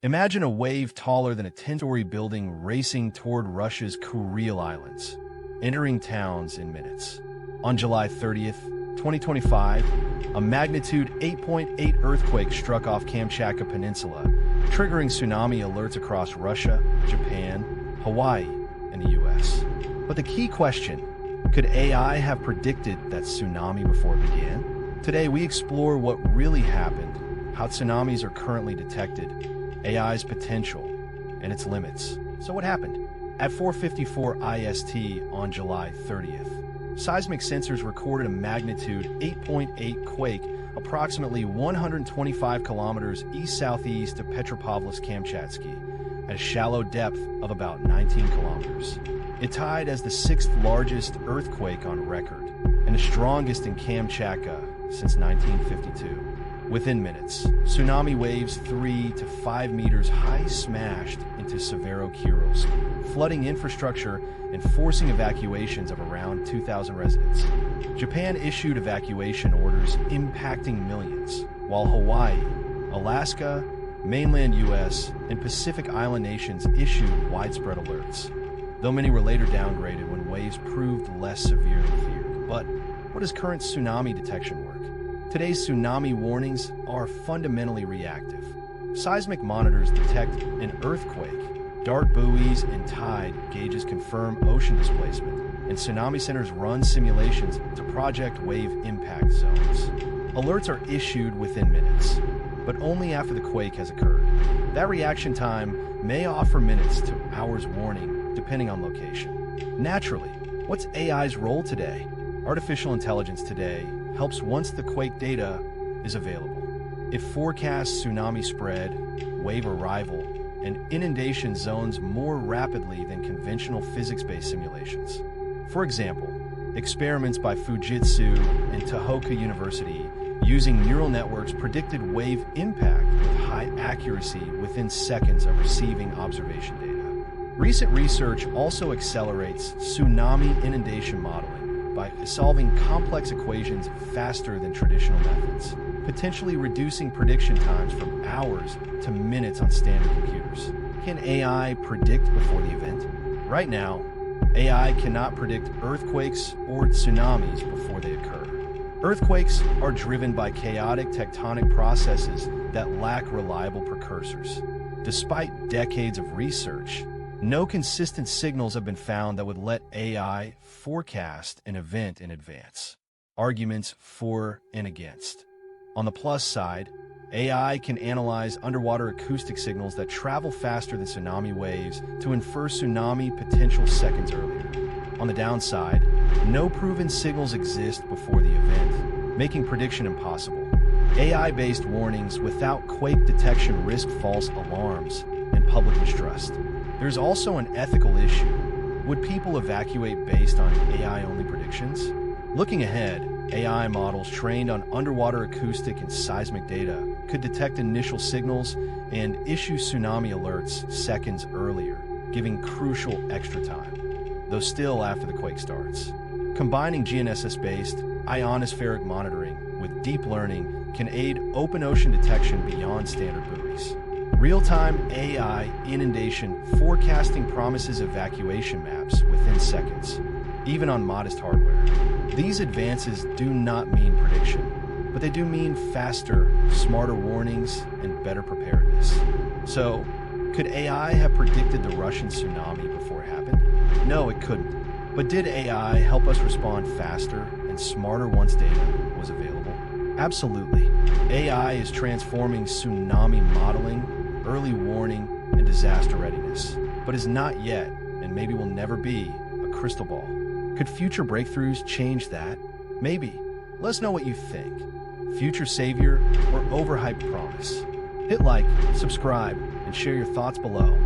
Imagine a wave taller than a 10-story building racing toward Russia's Kuril Islands, entering towns in minutes. On July 30th, 2025, a magnitude 8.8 earthquake struck off Kamchatka Peninsula, triggering tsunami alerts across Russia, Japan, Hawaii, and the US. But the key question, could AI have predicted that tsunami before it began? Today, we explore what really happened, how tsunamis are currently detected, AI's potential, and its limits. So what happened? At 4:54 IST on July 30th, seismic sensors recorded a magnitude 8.8 quake approximately 125 kilometers east-southeast of Petropavlovsk-Kamchatsky at a shallow depth of about 19 kilometers. It tied as the sixth largest earthquake on record and the strongest in Kamchatka since 1952. Within minutes, tsunami waves 3 to 5 meters high smashed into Severokurilsk, flooding infrastructure and forcing evacuations of around 2,000 residents. Japan issued evacuation orders impacting millions, while Hawaii, Alaska, mainland US, and Pacific Island nations issued widespread alerts, though many were later downgraded when waves proved less severe than feared. But what does current tsunami detection work? Today's tsunami warnings are fundamentally reactive. Seismic monitors detect an earthquake, dart buoys and tide gauges confirm ocean displacement, and tsunami centers run simulations to project wave impact zones. Alerts are issued within minutes, but only after the quake has occurred. That reaction time may offer minutes to hours warning, depending on location. Naturally, what's AI's role today? Artificial intelligence today helps once the quake data is available. It forecasts tsunami spread, wave arrival, and inundation zones more rapidly than conventional physics-based simulations. For example, experiments by Fujitsu and Tohoku University using neural networks predicted wave impact with high accuracy within seconds of receiving observation data. Recent research also accelerates tsunami inundation modeling by solving complex equations faster than traditional methods, potentially reducing prediction times from hours to minutes on standard computers. Can AI predict before the event? Right now, AI cannot predict earthquakes or tsunamis before they occur. Earthquakes are driven by chaotic tectonic processes that lack reliable precursors. Despite decades of research, no consistent signals have been found that would let AI forecast an event in advance. Arguments for and against. On the plus side, AI can analyze underwater acoustic signals that travel faster than tsunami waves to infer tsunami potential seconds earlier. On the downside, no proven signals exist before the event, making prediction impossible. AI-based warnings without quake detection risk false alarms and public mistrust. There's also an ethical issue. Would people evacuate based on AI-only predictions? Looking ahead, AI models trained on underwater acoustic and seismic data could detect initial signals and issue tsunami alerts seconds earlier, giving crucial extra time, though still after the quake starts. Combining GNSS-based ionospheric monitoring with deep learning can aid open ocean detection beyond standard buoys. Real-time AI inundation forecasting promises evacuation maps within seconds, even on modest hardware. These advances do not mean prediction, but they do mean faster, smarter warnings and better preparedness. So, could AI have predicted the Russian tsunami before it happened? No, it couldn't. But did AI help us respond faster and smarter once data was available? Absolutely. AI is transforming tsunami modeling, early warning, and disaster readiness, but is not yet, and maybe will never be, a crystal ball. Could future breakthroughs change that? Maybe. Let us know what you think. Future savior or overhyped promise? Hit like, subscribe, and share your thoughts below.